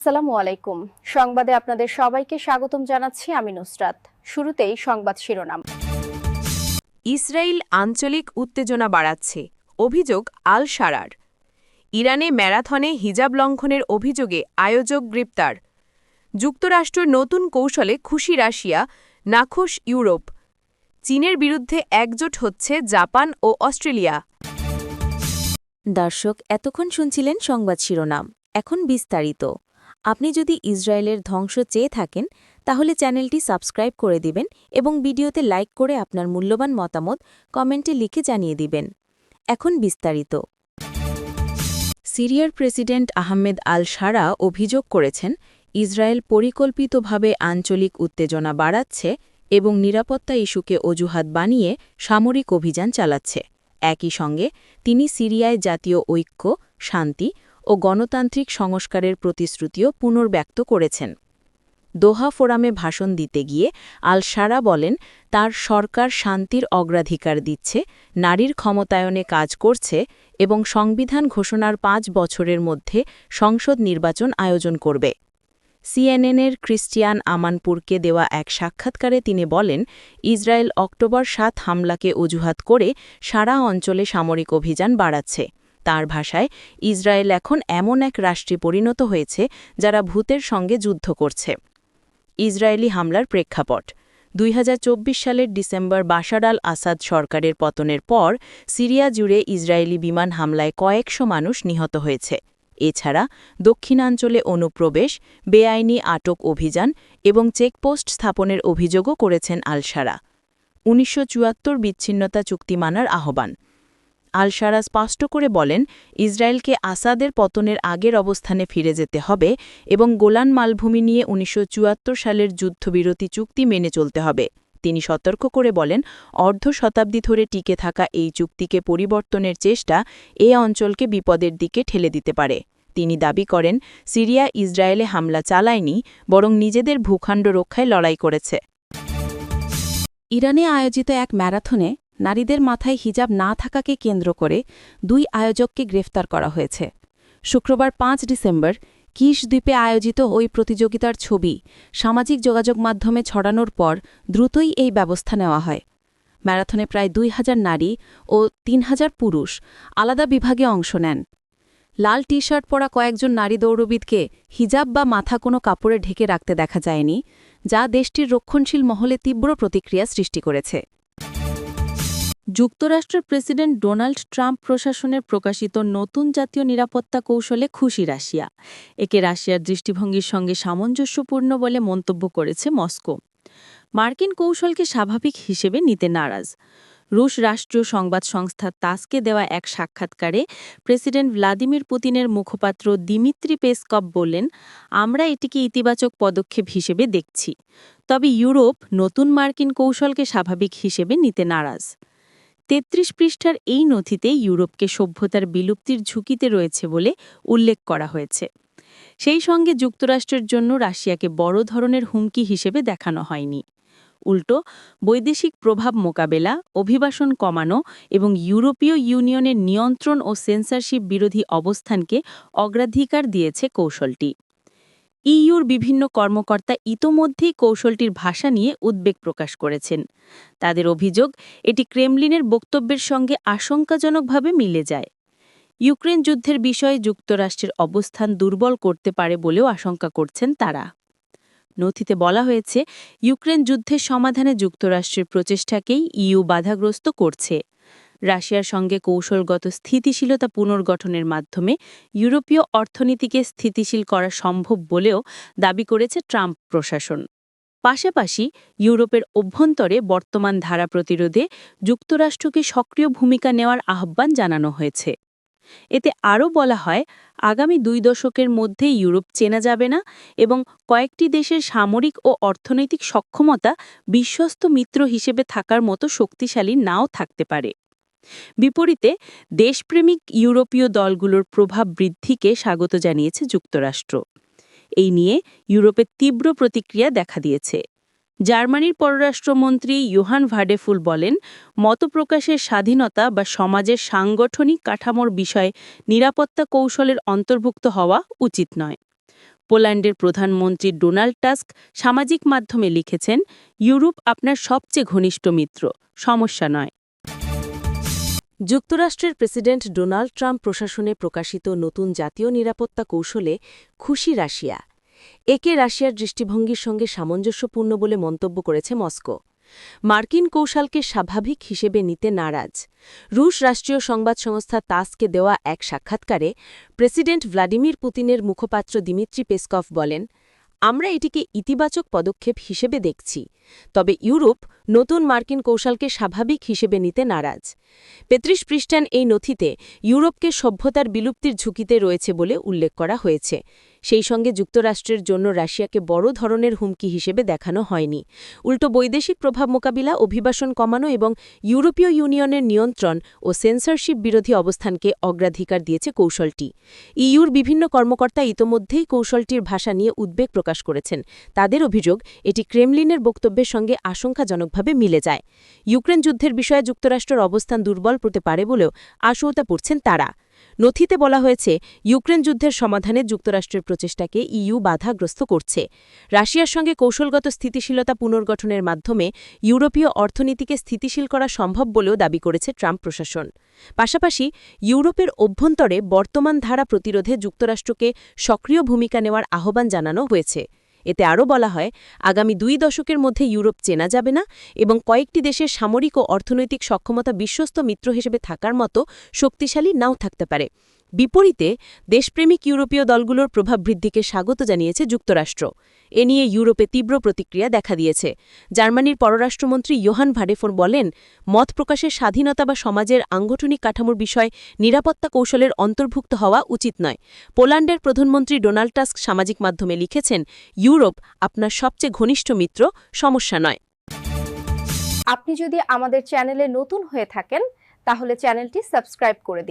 আসসালামু আলাইকুম। সংবাদে আপনাদের সবাইকে স্বাগতম জানাচ্ছি আমি নুসরাত। শুরুতেই সংবাদ শিরোনাম। ইসরায়েল আঞ্চলিক উত্তেজনা বাড়াচ্ছে, অভিযোগ আল শারার। ইরানে ম্যারাথনে হিজাব লঙ্ঘনের অভিযোগে আয়োজক গ্রেপ্তার। যুক্তরাষ্ট্রের নতুন কৌশলে খুশি রাশিয়া, নাখোশ ইউরোপ। চীনের বিরুদ্ধে একজোট হচ্ছে জাপান ও অস্ট্রেলিয়া। দর্শক, এতক্ষণ শুনছিলেন সংবাদ শিরোনাম। এখন বিস্তারিত। আপনি যদি ইসরায়েলের ধ্বংস চেয়ে থাকেন তাহলে চ্যানেলটি সাবস্ক্রাইব করে দিবেন এবং ভিডিওতে লাইক করে আপনার মূল্যবান মতামত কমেন্টে লিখে জানিয়ে দিবেন। এখন বিস্তারিত। সিরিয়ার প্রেসিডেন্ট আহমেদ আল শারা অভিযোগ করেছেন ইসরায়েল পরিকল্পিতভাবে আঞ্চলিক উত্তেজনা বাড়াচ্ছে এবং নিরাপত্তা ইস্যুকে অজুহাত বানিয়ে সামরিক অভিযান চালাচ্ছে। একই সঙ্গে তিনি সিরিয়ায় জাতীয় ঐক্য, শান্তি ও গণতান্ত্রিক সংস্কারের প্রতিশ্রুতিও পুনর্ব্যক্ত করেছেন। দোহা ফোরামে ভাষণ দিতে গিয়ে আল শারা বলেন তার সরকার শান্তির অগ্রাধিকার দিচ্ছে, নারীর ক্ষমতায়নে কাজ করছে এবং সংবিধান ঘোষণার ৫ বছরের মধ্যে সংসদ নির্বাচন আয়োজন করবে। সিএনএনের ক্রিস্টিয়ান আমানপুরকে দেওয়া এক সাক্ষাৎকারে তিনি বলেন ইসরায়েল অক্টোবর ৭ হামলাকে অজুহাত করে সারা অঞ্চলে সামরিক অভিযান বাড়াচ্ছে। তার ভাষায় ইসরায়েল এখন এমন এক রাষ্ট্রে পরিণত হয়েছে যারা ভূতের সঙ্গে যুদ্ধ করছে। ইসরায়েলি হামলার প্রেক্ষাপট ২০২৪ সালের ডিসেম্বর বাশার আল আসাদ সরকারের পতনের পর সিরিয়া জুড়ে ইসরায়েলি বিমান হামলায় কয়েকশো মানুষ নিহত হয়েছে। এছাড়া দক্ষিণাঞ্চলে অনুপ্রবেশ, বেআইনি আটক অভিযান এবং চেকপোস্ট স্থাপনের অভিযোগও করেছেন আল শারা। ১৯৭৪ বিচ্ছিন্নতা চুক্তি মানার আহ্বান। আল শারা স্পষ্ট করে বলেন ইসরায়েলকে আসাদের পতনের আগের অবস্থানে ফিরে যেতে হবে এবং গোলান মালভূমি নিয়ে ১৯৭৪ সালের যুদ্ধবিরতি চুক্তি মেনে চলতে হবে। তিনি সতর্ক করে বলেন অর্ধ শতাব্দী ধরে টিকে থাকা এই চুক্তিকে পরিবর্তনের চেষ্টা এ অঞ্চলকে বিপদের দিকে ঠেলে দিতে পারে। তিনি দাবি করেন সিরিয়া ইসরায়েলে হামলা চালায়নি, বরং নিজেদের ভূখণ্ড রক্ষায় লড়াই করেছে। ইরানে আয়োজিত এক ম্যারাথনে নারীদের মাথায় হিজাব না থাকাকে কেন্দ্র করে ২ আয়োজককে গ্রেফতার করা হয়েছে। শুক্রবার ৫ ডিসেম্বর কিশ দ্বীপে আয়োজিত ওই প্রতিযোগিতার ছবি সামাজিক যোগাযোগ মাধ্যমে ছড়ানোর পর দ্রুতই এই ব্যবস্থা নেওয়া হয়। ম্যারাথনে প্রায় ২,০০০ নারী ও ৩,০০০ পুরুষ আলাদা বিভাগে অংশ নেন। লাল টি শার্ট পরা কয়েকজন নারী দৌড়বিদকে হিজাব বা মাথা কোনো কাপড়ে ঢেকে রাখতে দেখা যায়নি, যা দেশটির রক্ষণশীল মহলে তীব্র প্রতিক্রিয়া সৃষ্টি করেছে। যুক্তরাষ্ট্রের প্রেসিডেন্ট ডোনাল্ড ট্রাম্প প্রশাসনের প্রকাশিত নতুন জাতীয় নিরাপত্তা কৌশলে খুশি রাশিয়া। একে রাশিয়ার দৃষ্টিভঙ্গির সঙ্গে সামঞ্জস্যপূর্ণ বলে মন্তব্য করেছে মস্কো। মার্কিন কৌশলকে স্বাভাবিক হিসেবে নিতে নারাজ। রুশ রাষ্ট্রীয় সংবাদ সংস্থা তাসকে দেওয়া এক সাক্ষাৎকারে প্রেসিডেন্ট ভ্লাদিমির পুতিনের মুখপাত্র দিমিত্রি পেসকভ বললেন, আমরা এটিকে ইতিবাচক পদক্ষেপ হিসেবে দেখছি, তবে ইউরোপ নতুন মার্কিন কৌশলকে স্বাভাবিক হিসেবে নিতে নারাজ। ৩৩ পৃষ্ঠার এই নথিতে ইউরোপকে সভ্যতার বিলুপ্তির ঝুঁকিতে রয়েছে বলে উল্লেখ করা হয়েছে। সেই সঙ্গে যুক্তরাষ্ট্রের জন্য রাশিয়াকে বড় ধরনের হুমকি হিসেবে দেখানো হয়নি। উল্টো বৈদেশিক প্রভাব মোকাবেলা, অভিবাসন কমানো এবং ইউরোপীয় ইউনিয়নের নিয়ন্ত্রণ ও সেন্সরশিপ বিরোধী অবস্থানকে অগ্রাধিকার দিয়েছে কৌশলটি। ইইউর বিভিন্ন কর্মকর্তা ইতোমধ্যেই কৌশলটির ভাষা নিয়ে উদ্বেগ প্রকাশ করেছেন। তাদের অভিযোগ এটি ক্রেমলিনের বক্তব্যের সঙ্গে আশঙ্কাজনকভাবে মিলে যায়। ইউক্রেন যুদ্ধের বিষয়ে যুক্তরাষ্ট্রের অবস্থান দুর্বল করতে পারে বলেও আশঙ্কা করছেন তারা। নথিতে বলা হয়েছে ইউক্রেন যুদ্ধের সমাধানে যুক্তরাষ্ট্রের প্রচেষ্টাকেই ইইউ বাধাগ্রস্ত করছে। রাশিয়ার সঙ্গে কৌশলগত স্থিতিশীলতা পুনর্গঠনের মাধ্যমে ইউরোপীয় অর্থনীতিকে স্থিতিশীল করা সম্ভব বলেও দাবি করেছে ট্রাম্প প্রশাসন। পাশাপাশি ইউরোপের অভ্যন্তরে বর্তমান ধারা প্রতিরোধে যুক্তরাষ্ট্রকে সক্রিয় ভূমিকা নেওয়ার আহ্বান জানানো হয়েছে। এতে আরও বলা হয় আগামী ২ দশকের মধ্যে ইউরোপ চেনা যাবে না এবং কয়েকটি দেশের সামরিক ও অর্থনৈতিক সক্ষমতা বিশ্বস্ত মিত্র হিসেবে থাকার মতো শক্তিশালী নাও থাকতে পারে। বিপরীতে দেশপ্রেমিক ইউরোপীয় দলগুলোর প্রভাব বৃদ্ধিকে স্বাগত জানিয়েছে যুক্তরাষ্ট্র। এই নিয়ে ইউরোপে তীব্র প্রতিক্রিয়া দেখা দিয়েছে। জার্মানির পররাষ্ট্রমন্ত্রী ইয়োহান ভাডেফুল বলেন, মতপ্রকাশের স্বাধীনতা বা সমাজের সাংগঠনিক কাঠামোর বিষয়ে নিরাপত্তা কৌশলের অন্তর্ভুক্ত হওয়া উচিত নয়। পোল্যান্ডের প্রধানমন্ত্রী ডোনাল্ড টাস্ক সামাজিক মাধ্যমে লিখেছেন, ইউরোপ আপনার সবচেয়ে ঘনিষ্ঠ মিত্র, সমস্যা নয়। যুক্তরাষ্ট্রের প্রেসিডেন্ট ডোনাল্ড ট্রাম্প প্রশাসনে প্রকাশিত নতুন জাতীয় নিরাপত্তা কৌশলে খুশি রাশিয়া। একে রাশিয়ার দৃষ্টিভঙ্গির সঙ্গে সামঞ্জস্যপূর্ণ বলে মন্তব্য করেছে মস্কো। মার্কিন কৌশলকে স্বাভাবিক হিসেবে নিতে নারাজ। রুশ রাষ্ট্রীয় সংবাদ সংস্থা তাসকে দেওয়া এক সাক্ষাৎকারে প্রেসিডেন্ট ভ্লাদিমির পুতিনের মুখপাত্র দিমিত্রি পেসকভ বলেন, আমরা এটিকে ইতিবাচক পদক্ষেপ হিসেবে দেখছি, তবে ইউরোপ নতুন মার্কিন কৌশলকে স্বাভাবিক হিসেবে নিতে নারাজ। ৩৫ পৃষ্ঠান এই নথিতে ইউরোপকে সভ্যতার বিলুপ্তির ঝুঁকিতে রয়েছে বলে উল্লেখ করা হয়েছে। সেই সঙ্গে যুক্তরাষ্ট্রের জন্য রাশিয়াকে বড় ধরনের হুমকি হিসেবে দেখানো হয়নি। উল্টো বৈদেশিক প্রভাব মোকাবিলা, অভিবাসন কমানো এবং ইউরোপীয় ইউনিয়নের নিয়ন্ত্রণ ও সেন্সরশিপ বিরোধী অবস্থানকে অগ্রাধিকার দিয়েছে কৌশলটি। ইইউর বিভিন্ন কর্মকর্তা ইতোমধ্যেই কৌশলটির ভাষা নিয়ে উদ্বেগ প্রকাশ করেছেন। তাদের অভিযোগ, এটি ক্রেমলিনের বক্তব্যের সঙ্গে আশঙ্কাজনকভাবে মিলে যায়। ইউক্রেন যুদ্ধের বিষয়ে যুক্তরাষ্ট্রের অবস্থান দুর্বল হতে পারে বলেও আশঙ্কা করছেন তারা। নথিতে বলা হয়েছে, ইউক্রেন যুদ্ধের সমাধানে যুক্তরাষ্ট্রের প্রচেষ্টাকে ইইউ বাধাগ্রস্ত করছে। রাশিয়ার সঙ্গে কৌশলগত স্থিতিশীলতা পুনর্গঠনের মাধ্যমে ইউরোপীয় অর্থনীতিকে স্থিতিশীল করা সম্ভব বলেও দাবি করেছে ট্রাম্প প্রশাসন। পাশাপাশি ইউরোপের অভ্যন্তরে বর্তমান ধারা প্রতিরোধে যুক্তরাষ্ট্রকে সক্রিয় ভূমিকা নেওয়ার আহ্বান জানানো হয়েছে। এতে আরও বলা হয়, আগামী 2 দশকের মধ্যে ইউরোপ চেনা যাবে না এবং কয়েকটি দেশের সামরিক ও অর্থনৈতিক সক্ষমতা বিশ্বস্ত মিত্র হিসেবে থাকার মতো শক্তিশালী নাও থাকতে পারে। বিপরীতে দেশপ্রেমিক ইউরোপীয় দলগুলোর প্রভাব বৃদ্ধিকে স্বাগত জানিয়েছে যুক্তরাষ্ট্র। এ নিয়ে ইউরোপে তীব্র প্রতিক্রিয়া দেখা দিয়েছে। জার্মানির পররাষ্ট্রমন্ত্রী ইয়োহান ভাডেফোর বলেন, মত প্রকাশের স্বাধীনতা বা সমাজের আঙ্গঠনিক কাঠামোর বিষয় নিরাপত্তা কৌশলের অন্তর্ভুক্ত হওয়া উচিত নয়। পোল্যান্ডের প্রধানমন্ত্রী ডোনাল্ড টাস্ক সামাজিক মাধ্যমে লিখেছেন, ইউরোপ আপনার সবচেয়ে ঘনিষ্ঠ মিত্র, সমস্যা নয়। আপনি যদি আমাদের চ্যানেলে নতুন হয়ে থাকেন, তাহলে চ্যানেলটি সাবস্ক্রাইব করে দিন।